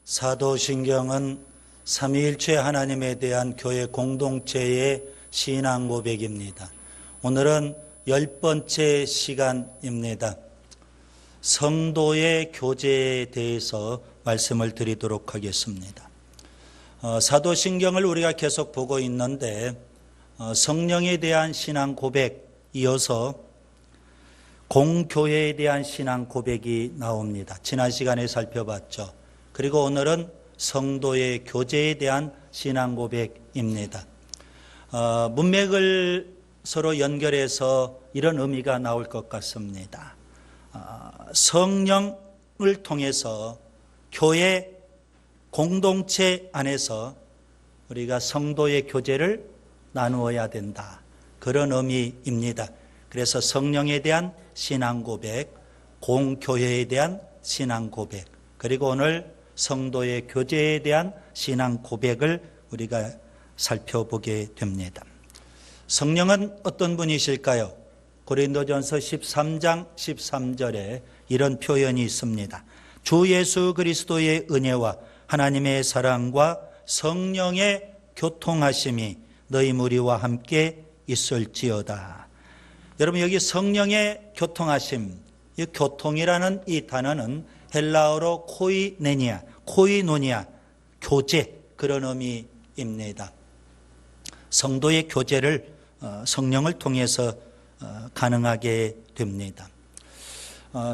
사도신경은 삼위일체 하나님에 대한 교회 공동체의 신앙 고백입니다. 오늘은 10번째 시간입니다. 성도의 교제에 대해서 말씀을 드리도록 하겠습니다. 사도신경을 우리가 계속 보고 있는데 성령에 대한 신앙 고백 이어서 공교회에 대한 신앙 고백이 나옵니다. 지난 시간에 살펴봤죠. 그리고 오늘은 성도의 교제에 대한 신앙 고백입니다. 문맥을 서로 연결해서 이런 의미가 나올 것 같습니다. 성령을 통해서 교회 공동체 안에서 우리가 성도의 교제를 나누어야 된다. 그런 의미입니다. 그래서 성령에 대한 신앙 고백, 공교회에 대한 신앙 고백, 그리고 오늘 성도의 교제에 대한 신앙 고백을 우리가 살펴보게 됩니다. 성령은 어떤 분이실까요? 고린도전서 13장 13절에 이런 표현이 있습니다. 주 예수 그리스도의 은혜와 하나님의 사랑과 성령의 교통하심이 너희 무리와 함께 있을지어다. 여러분, 여기 성령의 교통하심, 이 교통이라는 이 단어는 헬라어로 코이노니아, 교제, 그런 의미입니다. 성도의 교제를 성령을 통해서 가능하게 됩니다.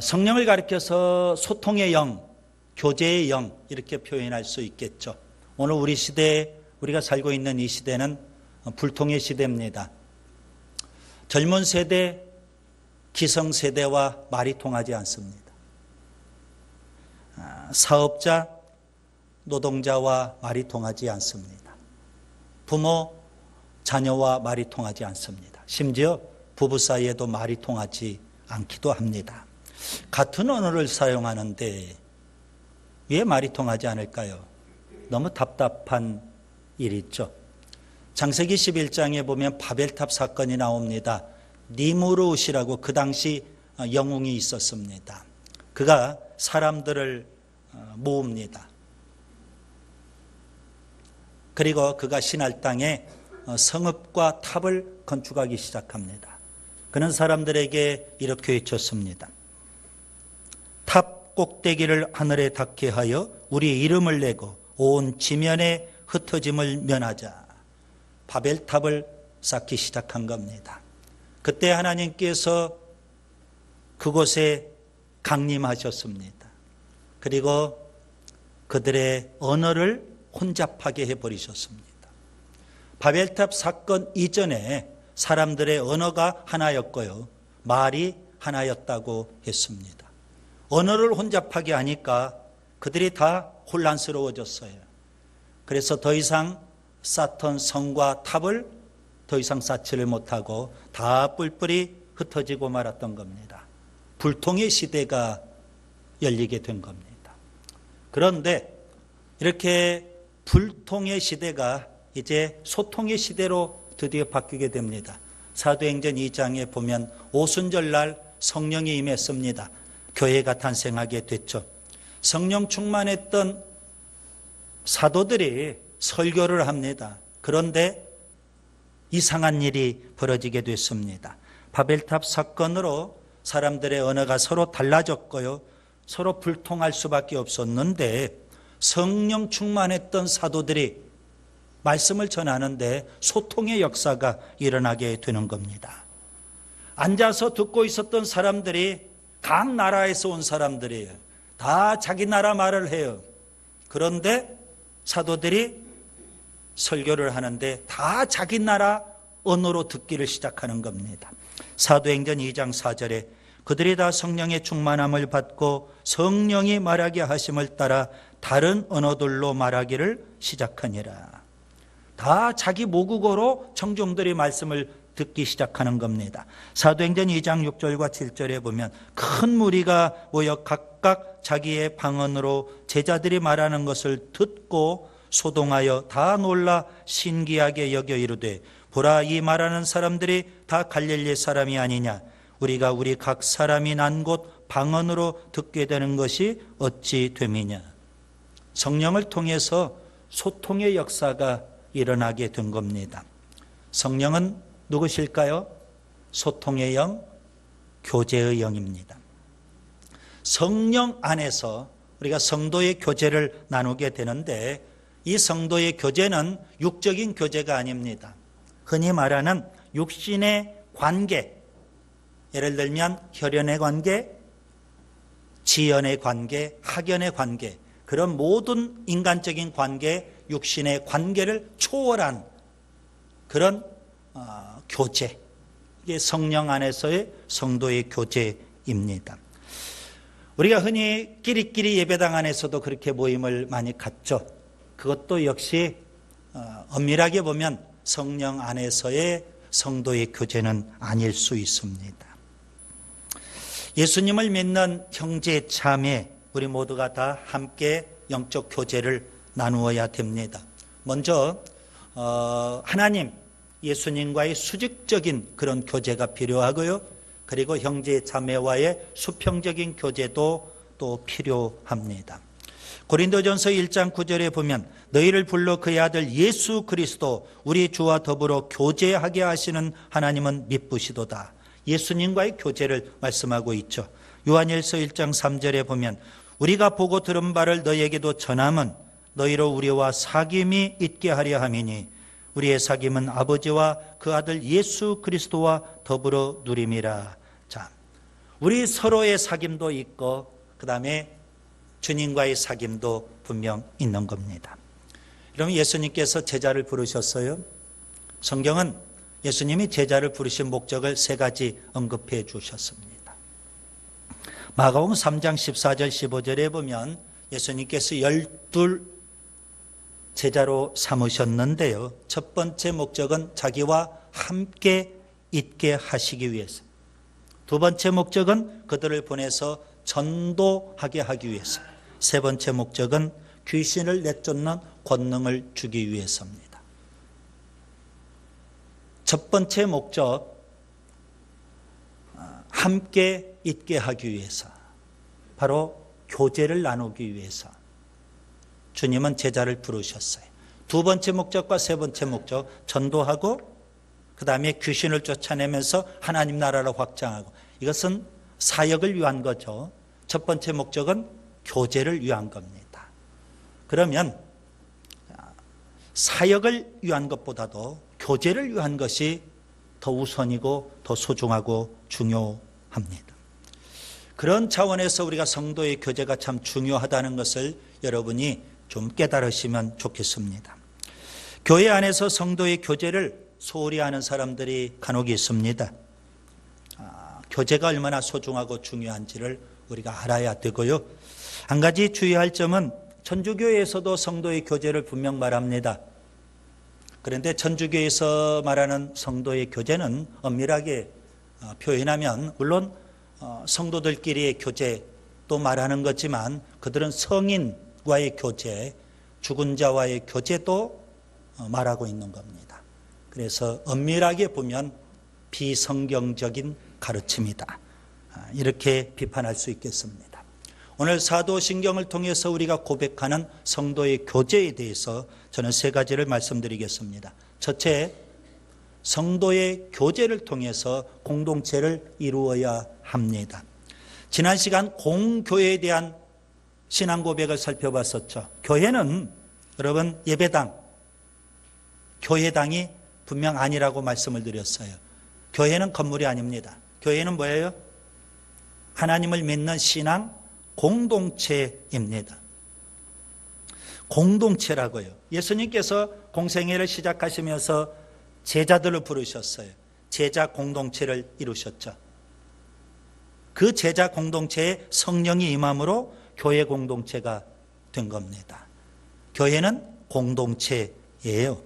성령을 가리켜서 소통의 영, 교제의 영, 이렇게 표현할 수 있겠죠. 오늘 우리 시대에, 우리가 살고 있는 이 시대는 불통의 시대입니다. 젊은 세대, 기성세대와 말이 통하지 않습니다. 사업자, 노동자와 말이 통하지 않습니다. 부모, 자녀와 말이 통하지 않습니다. 심지어 부부 사이에도 말이 통하지 않기도 합니다. 같은 언어를 사용하는데 왜 말이 통하지 않을까요? 너무 답답한 일이죠. 창세기 11장에 보면 바벨탑 사건이 나옵니다. 니무롯이라고 그 당시 영웅이 있었습니다. 그가 사람들을 모읍니다. 그리고 그가 신할 땅에 성읍과 탑을 건축하기 시작합니다. 그는 사람들에게 이렇게 외쳤습니다. 탑 꼭대기를 하늘에 닿게 하여 우리 이름을 내고 온 지면에 흩어짐을 면하자. 바벨탑을 쌓기 시작한 겁니다. 그때 하나님께서 그곳에 강림하셨습니다. 그리고 그들의 언어를 혼잡하게 해버리셨습니다. 바벨탑 사건 이전에 사람들의 언어가 하나였고요, 말이 하나였다고 했습니다. 언어를 혼잡하게 하니까 그들이 다 혼란스러워졌어요. 그래서 더 이상 쌓던 성과 탑을 더 이상 쌓지를 못하고 다 뿔뿔이 흩어지고 말았던 겁니다. 불통의 시대가 열리게 된 겁니다. 그런데 이렇게 불통의 시대가 이제 소통의 시대로 드디어 바뀌게 됩니다. 사도행전 2장에 보면 오순절날 성령이 임했습니다. 교회가 탄생하게 됐죠. 성령 충만했던 사도들이 설교를 합니다. 그런데 이상한 일이 벌어지게 됐습니다. 바벨탑 사건으로 사람들의 언어가 서로 달라졌고요, 서로 불통할 수밖에 없었는데 성령 충만했던 사도들이 말씀을 전하는데 소통의 역사가 일어나게 되는 겁니다. 앉아서 듣고 있었던 사람들이 각 나라에서 온 사람들이에요. 다 자기 나라 말을 해요. 그런데 사도들이 설교를 하는데 다 자기 나라 언어로 듣기를 시작하는 겁니다. 사도행전 2장 4절에 그들이 다 성령의 충만함을 받고 성령이 말하게 하심을 따라 다른 언어들로 말하기를 시작하니라. 다 자기 모국어로 청중들이 말씀을 듣기 시작하는 겁니다. 사도행전 2장 6절과 7절에 보면 큰 무리가 모여 각각 자기의 방언으로 제자들이 말하는 것을 듣고 소동하여 다 놀라 신기하게 여겨 이르되 보라, 이 말하는 사람들이 다 갈릴리 사람이 아니냐. 우리가 우리 각 사람이 난 곳 방언으로 듣게 되는 것이 어찌 됨이냐. 성령을 통해서 소통의 역사가 일어나게 된 겁니다. 성령은 누구실까요? 소통의 영, 교제의 영입니다. 성령 안에서 우리가 성도의 교제를 나누게 되는데 이 성도의 교제는 육적인 교제가 아닙니다. 흔히 말하는 육신의 관계, 예를 들면 혈연의 관계, 지연의 관계, 학연의 관계, 그런 모든 인간적인 관계, 육신의 관계를 초월한 그런 교제, 이게 성령 안에서의 성도의 교제입니다. 우리가 흔히 끼리끼리 예배당 안에서도 그렇게 모임을 많이 갖죠. 그것도 역시 엄밀하게 보면 성령 안에서의 성도의 교제는 아닐 수 있습니다. 예수님을 믿는 형제 자매 우리 모두가 다 함께 영적 교제를 나누어야 됩니다. 먼저 하나님, 예수님과의 수직적인 그런 교제가 필요하고요. 그리고 형제 자매와의 수평적인 교제도 또 필요합니다. 고린도전서 1장 9절에 보면 너희를 불러 그의 아들 예수 그리스도 우리 주와 더불어 교제하게 하시는 하나님은 미쁘시도다. 예수님과의 교제를 말씀하고 있죠. 요한일서 1장 3절에 보면 우리가 보고 들은 바를 너희에게도 전함은 너희로 우리와 사귐이 있게 하려 함이니 우리의 사귐은 아버지와 그 아들 예수 그리스도와 더불어 누림이라. 자, 우리 서로의 사귐도 있고 그 다음에 주님과의 사귐도 분명 있는 겁니다. 여러분, 예수님께서 제자를 부르셨어요. 성경은 예수님이 제자를 부르신 목적을 세 가지 언급해 주셨습니다. 마가복음 3장 14절 15절에 보면 예수님께서 12 제자로 삼으셨는데요. 첫 번째 목적은 자기와 함께 있게 하시기 위해서, 두 번째 목적은 그들을 보내서 전도하게 하기 위해서, 세 번째 목적은 귀신을 내쫓는 권능을 주기 위해서입니다. 첫 번째 목적, 함께 있게 하기 위해서, 바로 교제를 나누기 위해서 주님은 제자를 부르셨어요. 두 번째 목적과 세 번째 목적, 전도하고 그 다음에 귀신을 쫓아내면서 하나님 나라를 확장하고, 이것은 사역을 위한 거죠. 첫 번째 목적은 교제를 위한 겁니다. 그러면 사역을 위한 것보다도 교제를 위한 것이 더 우선이고 더 소중하고 중요합니다. 그런 차원에서 우리가 성도의 교제가 참 중요하다는 것을 여러분이 좀 깨달으시면 좋겠습니다. 교회 안에서 성도의 교제를 소홀히 하는 사람들이 간혹 있습니다. 교제가 얼마나 소중하고 중요한지를 우리가 알아야 되고요. 한 가지 주의할 점은 천주교에서도 성도의 교제를 분명 말합니다. 그런데 천주교에서 말하는 성도의 교제는 엄밀하게 표현하면 물론 성도들끼리의 교제도 말하는 거지만 그들은 성인과의 교제, 죽은 자와의 교제도 말하고 있는 겁니다. 그래서 엄밀하게 보면 비성경적인 가르침이다, 이렇게 비판할 수 있겠습니다. 오늘 사도신경을 통해서 우리가 고백하는 성도의 교제에 대해서 저는 세 가지를 말씀드리겠습니다. 첫째, 성도의 교제를 통해서 공동체를 이루어야 합니다. 지난 시간 공교회에 대한 신앙 고백을 살펴봤었죠. 교회는 여러분 예배당, 교회당이 분명 아니라고 말씀을 드렸어요. 교회는 건물이 아닙니다. 교회는 뭐예요? 하나님을 믿는 신앙 공동체입니다. 공동체라고요. 예수님께서 공생애를 시작하시면서 제자들을 부르셨어요. 제자 공동체를 이루셨죠. 그 제자 공동체에 성령이 임함으로 교회 공동체가 된 겁니다. 교회는 공동체예요.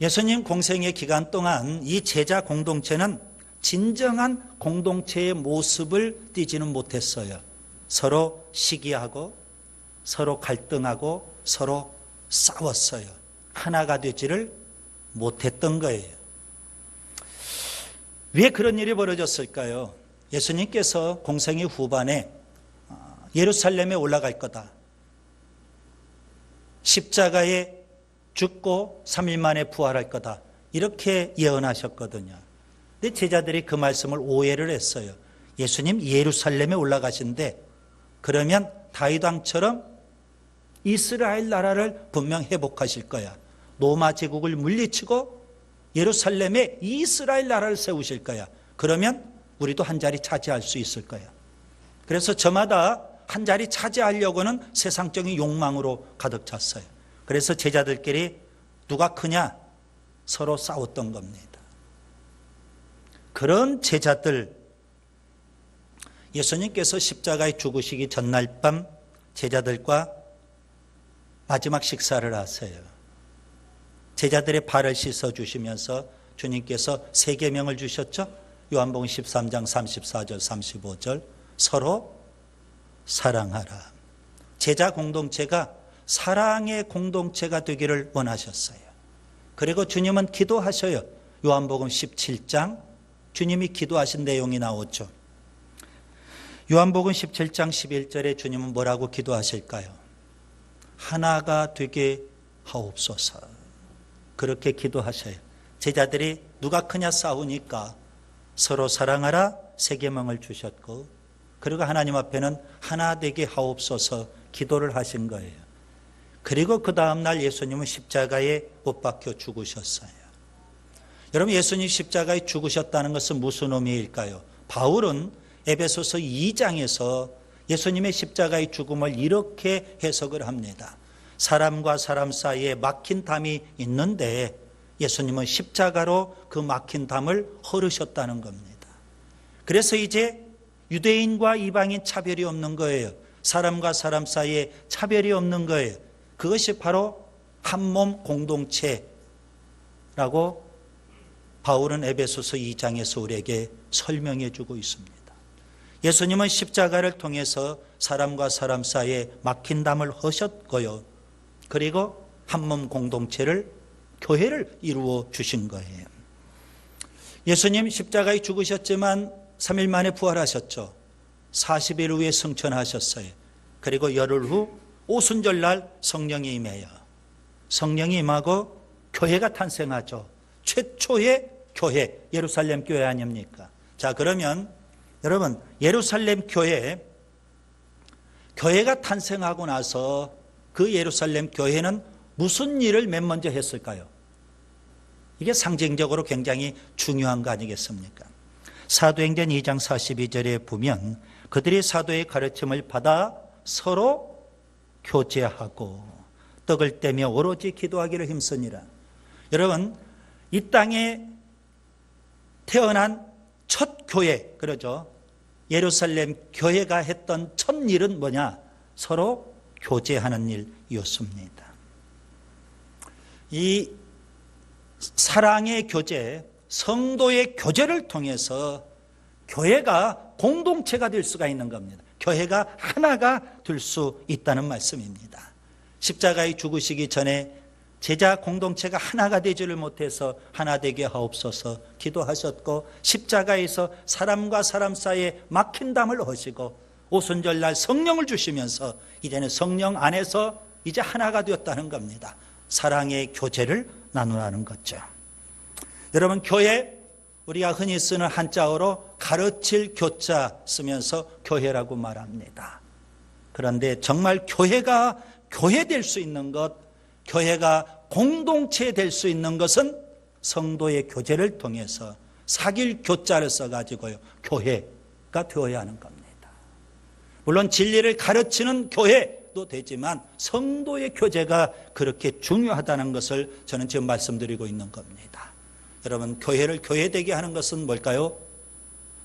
예수님 공생애 기간 동안 이 제자 공동체는 진정한 공동체의 모습을 띠지는 못했어요. 서로 시기하고 서로 갈등하고 서로 싸웠어요. 하나가 되지를 못했던 거예요. 왜 그런 일이 벌어졌을까요? 예수님께서 공생애 후반에 예루살렘에 올라갈 거다, 십자가에 죽고 3일 만에 부활할 거다. 이렇게 예언하셨거든요. 근데 제자들이 그 말씀을 오해를 했어요. 예수님 예루살렘에 올라가신데 그러면 다윗 왕처럼 이스라엘 나라를 분명 회복하실 거야. 로마 제국을 물리치고 예루살렘에 이스라엘 나라를 세우실 거야. 그러면 우리도 한 자리 차지할 수 있을 거야. 그래서 저마다 한 자리 차지하려고는 세상적인 욕망으로 가득 찼어요. 그래서 제자들끼리 누가 크냐 서로 싸웠던 겁니다. 그런 제자들, 예수님께서 십자가에 죽으시기 전날 밤 제자들과 마지막 식사를 하세요. 제자들의 발을 씻어주시면서 주님께서 세 계명을 주셨죠. 요한복음 13장 34절 35절 서로 사랑하라. 제자 공동체가 사랑의 공동체가 되기를 원하셨어요. 그리고 주님은 기도하셔요. 요한복음 17장 주님이 기도하신 내용이 나오죠. 요한복음 17장 11절에 주님은 뭐라고 기도하실까요? 하나가 되게 하옵소서. 그렇게 기도하셔요. 제자들이 누가 크냐 싸우니까 서로 사랑하라 세 계명을 주셨고, 그리고 하나님 앞에는 하나 되게 하옵소서 기도를 하신 거예요. 그리고 그 다음날 예수님은 십자가에 못 박혀 죽으셨어요. 여러분, 예수님 십자가에 죽으셨다는 것은 무슨 의미일까요? 바울은 에베소서 2장에서 예수님의 십자가의 죽음을 이렇게 해석을 합니다. 사람과 사람 사이에 막힌 담이 있는데 예수님은 십자가로 그 막힌 담을 헐으셨다는 겁니다. 그래서 이제 유대인과 이방인 차별이 없는 거예요. 사람과 사람 사이에 차별이 없는 거예요. 그것이 바로 한몸 공동체라고 바울은 에베소서 2장에서 우리에게 설명해 주고 있습니다. 예수님은 십자가를 통해서 사람과 사람 사이에 막힌 담을 허셨고요. 그리고 한몸 공동체를, 교회를 이루어 주신 거예요. 예수님 십자가에 죽으셨지만 3일 만에 부활하셨죠. 40일 후에 승천하셨어요. 그리고 열흘 후 오순절날 성령이 임해요. 성령이 임하고 교회가 탄생하죠. 최초의 교회, 예루살렘 교회 아닙니까? 자, 그러면 여러분, 예루살렘 교회가 탄생하고 나서 그 예루살렘 교회는 무슨 일을 맨 먼저 했을까요? 이게 상징적으로 굉장히 중요한 거 아니겠습니까? 사도행전 2장 42절에 보면 그들이 사도의 가르침을 받아 서로 교제하고 떡을 떼며 오로지 기도하기를 힘쓰니라. 여러분, 이 땅에 태어난 첫 교회, 그러죠. 예루살렘 교회가 했던 첫 일은 뭐냐? 서로 교제하는 일이었습니다. 이 사랑의 교제, 성도의 교제를 통해서 교회가 공동체가 될 수가 있는 겁니다. 교회가 하나가 될 수 있다는 말씀입니다. 십자가에 죽으시기 전에 제자 공동체가 하나가 되지를 못해서 하나 되게 하옵소서 기도하셨고, 십자가에서 사람과 사람 사이에 막힌 담을 허시고 오순절날 성령을 주시면서 이제는 성령 안에서 이제 하나가 되었다는 겁니다. 사랑의 교제를 나누라는 거죠. 여러분, 교회, 우리가 흔히 쓰는 한자어로 가르칠 교자 쓰면서 교회라고 말합니다. 그런데 정말 교회가 교회 될 수 있는 것, 교회가 공동체 될 수 있는 것은 성도의 교제를 통해서 사귈 교자를 써가지고요, 교회가 되어야 하는 겁니다. 물론 진리를 가르치는 교회도 되지만 성도의 교제가 그렇게 중요하다는 것을 저는 지금 말씀드리고 있는 겁니다. 여러분, 교회를 교회되게 하는 것은 뭘까요?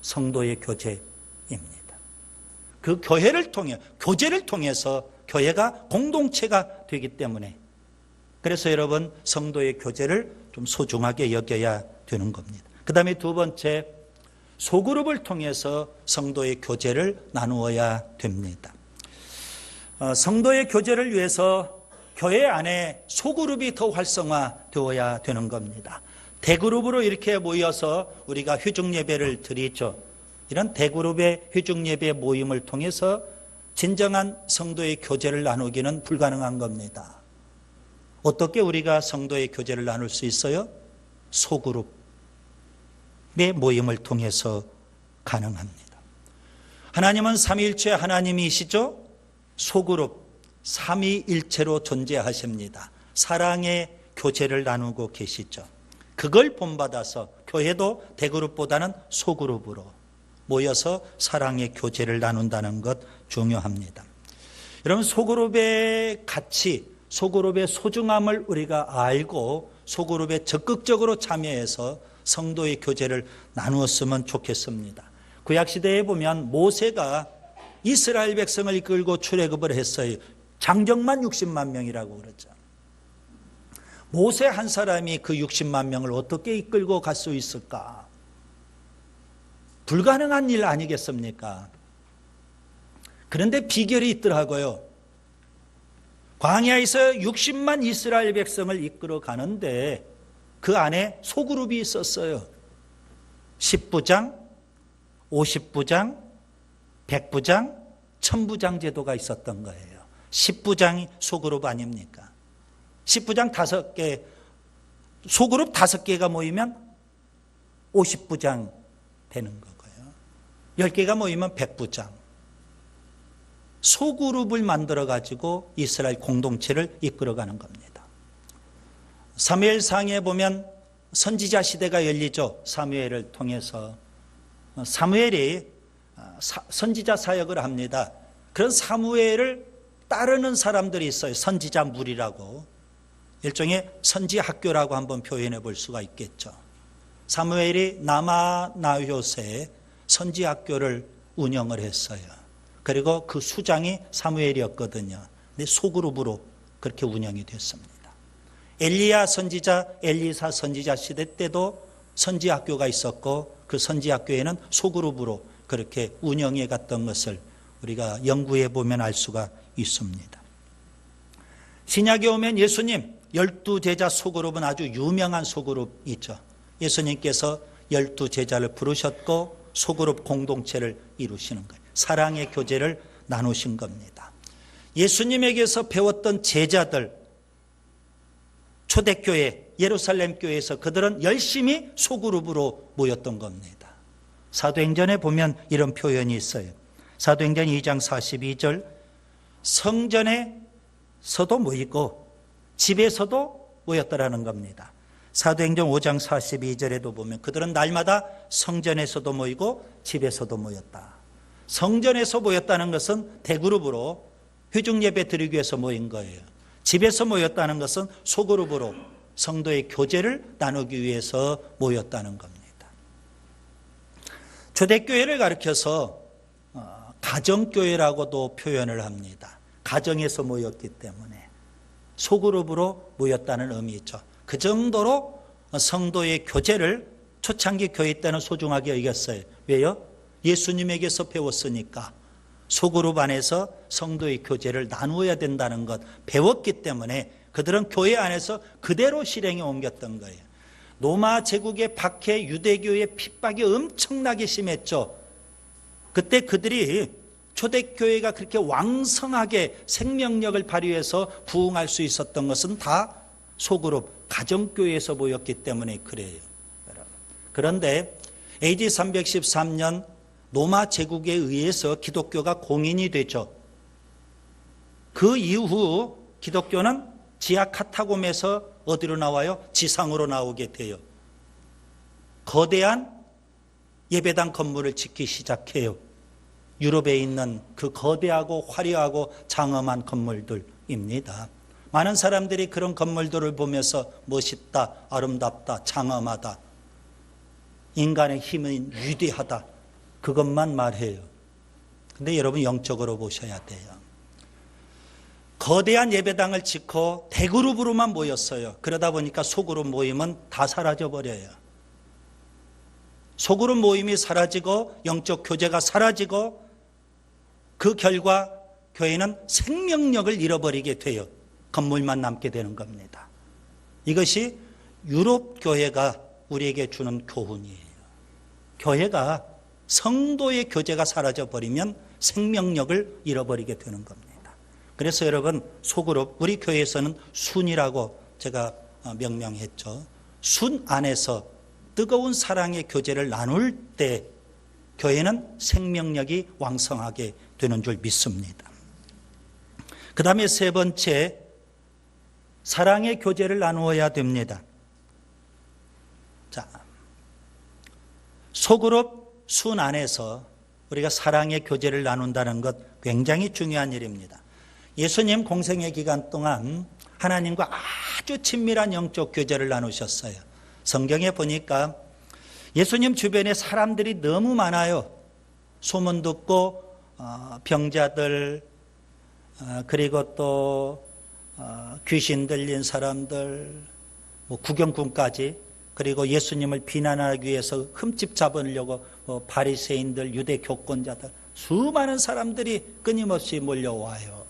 성도의 교제입니다. 그 교회를 통해, 교제를 통해서 교회가 공동체가 되기 때문에, 그래서 여러분, 성도의 교제를 좀 소중하게 여겨야 되는 겁니다. 그 다음에 두 번째, 소그룹을 통해서 성도의 교제를 나누어야 됩니다. 성도의 교제를 위해서 교회 안에 소그룹이 더 활성화되어야 되는 겁니다. 대그룹으로 이렇게 모여서 우리가 회중예배를 드리죠. 이런 대그룹의 회중예배 모임을 통해서 진정한 성도의 교제를 나누기는 불가능한 겁니다. 어떻게 우리가 성도의 교제를 나눌 수 있어요? 소그룹의 모임을 통해서 가능합니다. 하나님은 삼위일체 하나님이시죠? 소그룹, 삼위일체로 존재하십니다. 사랑의 교제를 나누고 계시죠. 그걸 본받아서 교회도 대그룹보다는 소그룹으로 모여서 사랑의 교제를 나눈다는 것 중요합니다. 여러분, 소그룹의 가치, 소그룹의 소중함을 우리가 알고 소그룹에 적극적으로 참여해서 성도의 교제를 나누었으면 좋겠습니다. 구약시대에 보면 모세가 이스라엘 백성을 이끌고 출애굽을 했어요. 장정만 60만 명이라고 그러죠. 모세 한 사람이 그 60만 명을 어떻게 이끌고 갈 수 있을까? 불가능한 일 아니겠습니까? 그런데 비결이 있더라고요. 광야에서 60만 이스라엘 백성을 이끌어 가는데 그 안에 소그룹이 있었어요. 10부장, 50부장, 100부장, 1000부장 제도가 있었던 거예요. 10부장이 소그룹 아닙니까? 10부장 5개, 소그룹 5개가 모이면 50부장 되는 거고요. 10개가 모이면 100부장. 소그룹을 만들어 가지고 이스라엘 공동체를 이끌어가는 겁니다. 사무엘상에 보면 선지자 시대가 열리죠. 사무엘을 통해서 사무엘이 선지자 사역을 합니다. 그런 사무엘을 따르는 사람들이 있어요. 선지자 무리라고. 일종의 선지학교라고 한번 표현해 볼 수가 있겠죠. 사무엘이 나마나요세 선지학교를 운영을 했어요. 그리고 그 수장이 사무엘이었거든요. 근데 소그룹으로 그렇게 운영이 됐습니다. 엘리야 선지자, 엘리사 선지자 시대 때도 선지학교가 있었고 그 선지학교에는 소그룹으로 그렇게 운영해 갔던 것을 우리가 연구해 보면 알 수가 있습니다. 신약에 오면 예수님 12제자 소그룹은 아주 유명한 소그룹이죠. 예수님께서 12제자를 부르셨고 소그룹 공동체를 이루시는 거예요. 사랑의 교제를 나누신 겁니다. 예수님에게서 배웠던 제자들, 초대교회, 예루살렘 교회에서 그들은 열심히 소그룹으로 모였던 겁니다. 사도행전에 보면 이런 표현이 있어요. 사도행전 2장 42절, 성전에서도 모이고 집에서도 모였더라는 겁니다. 사도행전 5장 42절에도 보면 그들은 날마다 성전에서도 모이고 집에서도 모였다. 성전에서 모였다는 것은 대그룹으로 회중 예배 드리기 위해서 모인 거예요. 집에서 모였다는 것은 소그룹으로 성도의 교제를 나누기 위해서 모였다는 겁니다. 초대교회를 가리켜서 가정교회라고도 표현을 합니다. 가정에서 모였기 때문에 소그룹으로 모였다는 의미죠. 그 정도로 성도의 교제를 초창기 교회 때는 소중하게 여겼어요. 왜요? 예수님에게서 배웠으니까 소그룹 안에서 성도의 교제를 나누어야 된다는 것 배웠기 때문에 그들은 교회 안에서 그대로 실행에 옮겼던 거예요. 로마 제국의 박해 유대교의 핍박이 엄청나게 심했죠. 그때 그들이 초대교회가 그렇게 왕성하게 생명력을 발휘해서 부흥할 수 있었던 것은 다 소그룹, 가정교회에서 모였기 때문에 그래요. 그런데 AD 313년 로마 제국에 의해서 기독교가 공인이 되죠. 그 이후 기독교는 지하 카타콤에서 어디로 나와요? 지상으로 나오게 돼요. 거대한 예배당 건물을 짓기 시작해요. 유럽에 있는 그 거대하고 화려하고 장엄한 건물들입니다. 많은 사람들이 그런 건물들을 보면서 멋있다, 아름답다, 장엄하다, 인간의 힘은 위대하다, 그것만 말해요. 근데 여러분 영적으로 보셔야 돼요. 거대한 예배당을 짓고 대그룹으로만 모였어요. 그러다 보니까 소그룹 모임은 다 사라져버려요. 소그룹 모임이 사라지고 영적 교제가 사라지고 그 결과 교회는 생명력을 잃어버리게 돼요. 건물만 남게 되는 겁니다. 이것이 유럽 교회가 우리에게 주는 교훈이에요. 교회가 성도의 교제가 사라져버리면 생명력을 잃어버리게 되는 겁니다. 그래서 여러분 소그룹, 우리 교회에서는 순이라고 제가 명명했죠. 순 안에서 뜨거운 사랑의 교제를 나눌 때 교회는 생명력이 왕성하게 되는 줄 믿습니다. 그 다음에 세 번째, 사랑의 교제를 나누어야 됩니다. 자, 소그룹 순 안에서 우리가 사랑의 교제를 나눈다는 것 굉장히 중요한 일입니다. 예수님 공생의 기간 동안 하나님과 아주 친밀한 영적 교제를 나누셨어요. 성경에 보니까 예수님 주변에 사람들이 너무 많아요. 소문 듣고 병자들, 그리고 또 귀신 들린 사람들, 구경꾼까지, 그리고 예수님을 비난하기 위해서 흠집 잡으려고 바리새인들, 유대 교권자들, 수많은 사람들이 끊임없이 몰려와요.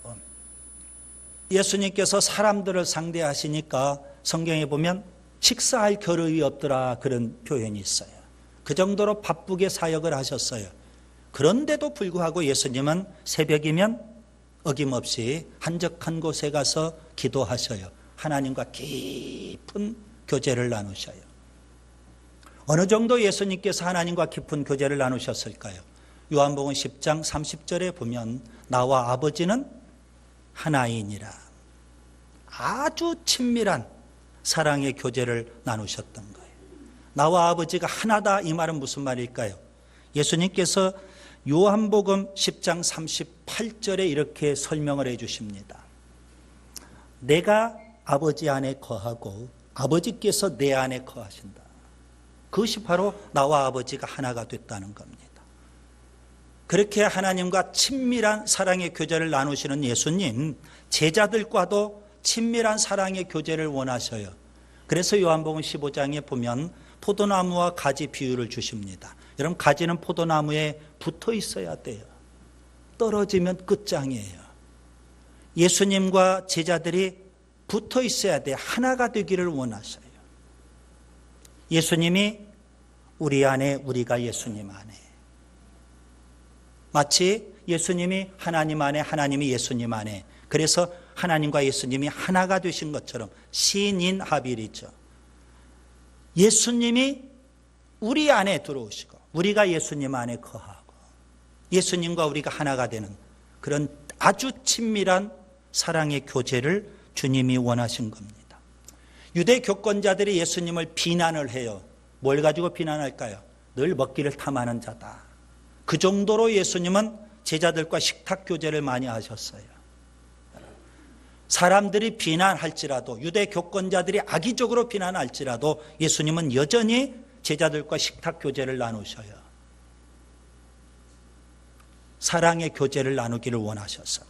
예수님께서 사람들을 상대하시니까 성경에 보면 식사할 겨를이 없더라, 그런 표현이 있어요. 그 정도로 바쁘게 사역을 하셨어요. 그런데도 불구하고 예수님은 새벽이면 어김없이 한적한 곳에 가서 기도하셔요. 하나님과 깊은 교제를 나누셔요. 어느 정도 예수님께서 하나님과 깊은 교제를 나누셨을까요? 요한복음 10장 30절에 보면 나와 아버지는 하나이니라. 아주 친밀한 사랑의 교제를 나누셨던 거예요. 나와 아버지가 하나다, 이 말은 무슨 말일까요? 예수님께서 요한복음 10장 38절에 이렇게 설명을 해 주십니다. 내가 아버지 안에 거하고 아버지께서 내 안에 거하신다. 그것이 바로 나와 아버지가 하나가 됐다는 겁니다. 그렇게 하나님과 친밀한 사랑의 교제를 나누시는 예수님, 제자들과도 친밀한 사랑의 교제를 원하셔요. 그래서 요한복음 15장에 보면 포도나무와 가지 비유를 주십니다. 여러분, 가지는 포도나무에 붙어 있어야 돼요. 떨어지면 끝장이에요. 예수님과 제자들이 붙어 있어야 돼요. 하나가 되기를 원하셔요. 예수님이 우리 안에, 우리가 예수님 안에. 마치 예수님이 하나님 안에, 하나님이 예수님 안에. 그래서 하나님과 예수님이 하나가 되신 것처럼 신인합일이죠. 예수님이 우리 안에 들어오시고 우리가 예수님 안에 거하고 예수님과 우리가 하나가 되는 그런 아주 친밀한 사랑의 교제를 주님이 원하신 겁니다. 유대 교권자들이 예수님을 비난을 해요. 뭘 가지고 비난할까요? 늘 먹기를 탐하는 자다. 그 정도로 예수님은 제자들과 식탁 교제를 많이 하셨어요. 사람들이 비난할지라도, 유대 교권자들이 악의적으로 비난할지라도 예수님은 여전히 제자들과 식탁 교제를 나누셔요. 사랑의 교제를 나누기를 원하셔서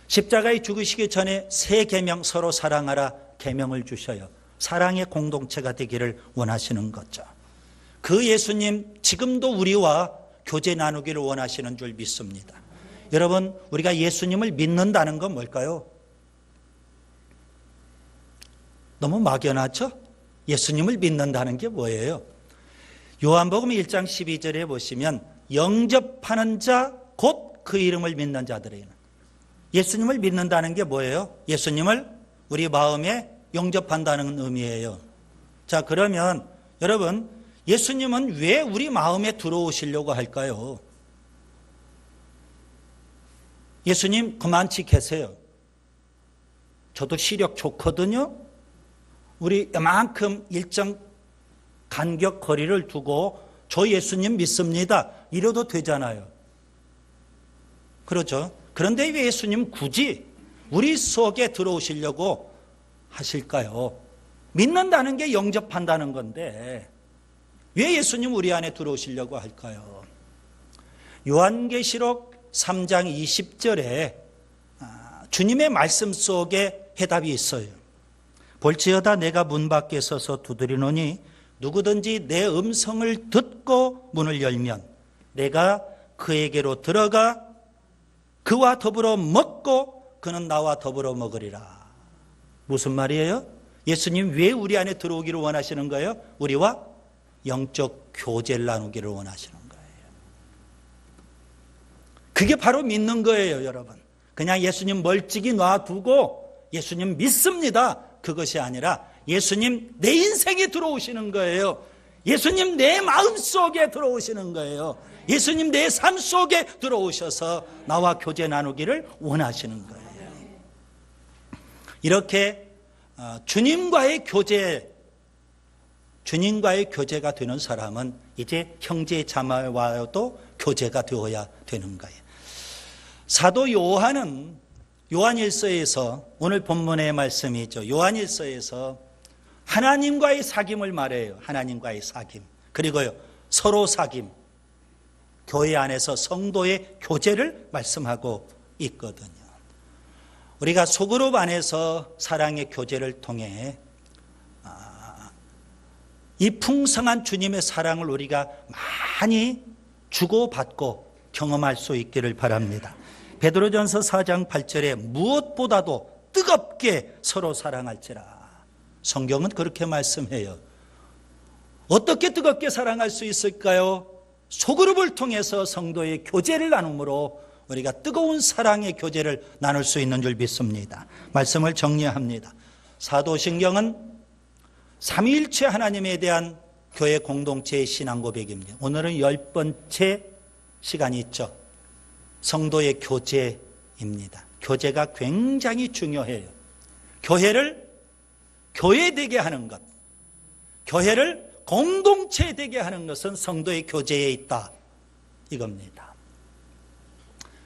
십자가에 죽으시기 전에 새 계명, 서로 사랑하라 계명을 주셔요. 사랑의 공동체가 되기를 원하시는 거죠. 그 예수님 지금도 우리와 교제 나누기를 원하시는 줄 믿습니다. 여러분, 우리가 예수님을 믿는다는 건 뭘까요? 너무 막연하죠? 예수님을 믿는다는 게 뭐예요? 요한복음 1장 12절에 보시면 영접하는 자 곧 그 이름을 믿는 자들에게는. 예수님을 믿는다는 게 뭐예요? 예수님을 우리 마음에 영접한다는 의미예요. 자, 그러면 여러분, 예수님은 왜 우리 마음에 들어오시려고 할까요? 예수님 그만치 계세요. 저도 시력 좋거든요. 우리 이만큼 일정 간격 거리를 두고 저 예수님 믿습니다, 이래도 되잖아요. 그렇죠? 그런데 왜 예수님 굳이 우리 속에 들어오시려고 하실까요? 믿는다는 게 영접한다는 건데 왜 예수님 우리 안에 들어오시려고 할까요? 요한계시록 3장 20절에 주님의 말씀 속에 해답이 있어요. 볼지어다 내가 문 밖에 서서 두드리노니 누구든지 내 음성을 듣고 문을 열면 내가 그에게로 들어가 그와 더불어 먹고 그는 나와 더불어 먹으리라. 무슨 말이에요? 예수님 왜 우리 안에 들어오기를 원하시는 거예요? 우리와 영적 교제를 나누기를 원하시는 거예요. 그게 바로 믿는 거예요, 여러분. 그냥 예수님 멀찍이 놔두고 예수님 믿습니다. 그것이 아니라 예수님 내 인생에 들어오시는 거예요. 예수님 내 마음속에 들어오시는 거예요. 예수님 내 삶 속에 들어오셔서 나와 교제 나누기를 원하시는 거예요. 이렇게 주님과의 교제가 되는 사람은 이제 형제 자매와도 교제가 되어야 되는 거예요. 사도 요한은 요한일서에서, 오늘 본문의 말씀이죠, 요한일서에서 하나님과의 사귐을 말해요. 하나님과의 사귐, 그리고요 서로 사귐, 교회 안에서 성도의 교제를 말씀하고 있거든요. 우리가 소그룹 안에서 사랑의 교제를 통해 이 풍성한 주님의 사랑을 우리가 많이 주고받고 경험할 수 있기를 바랍니다. 베드로전서 4장 8절에 무엇보다도 뜨겁게 서로 사랑할지라. 성경은 그렇게 말씀해요. 어떻게 뜨겁게 사랑할 수 있을까요? 소그룹을 통해서 성도의 교제를 나눔으로 우리가 뜨거운 사랑의 교제를 나눌 수 있는 줄 믿습니다. 말씀을 정리합니다. 사도신경은 삼위일체 하나님에 대한 교회 공동체의 신앙 고백입니다. 오늘은 10번째 시간이 있죠. 성도의 교제입니다. 교제가 굉장히 중요해요. 교회를 교회되게 하는 것, 교회를 공동체 되게 하는 것은 성도의 교제에 있다, 이겁니다.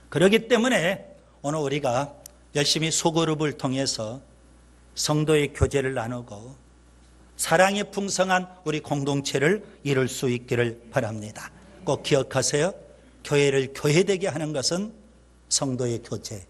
그렇기 때문에 오늘 우리가 열심히 소그룹을 통해서 성도의 교제를 나누고 사랑이 풍성한 우리 공동체를 이룰 수 있기를 바랍니다. 꼭 기억하세요. 교회를 교회되게 하는 것은 성도의 교제,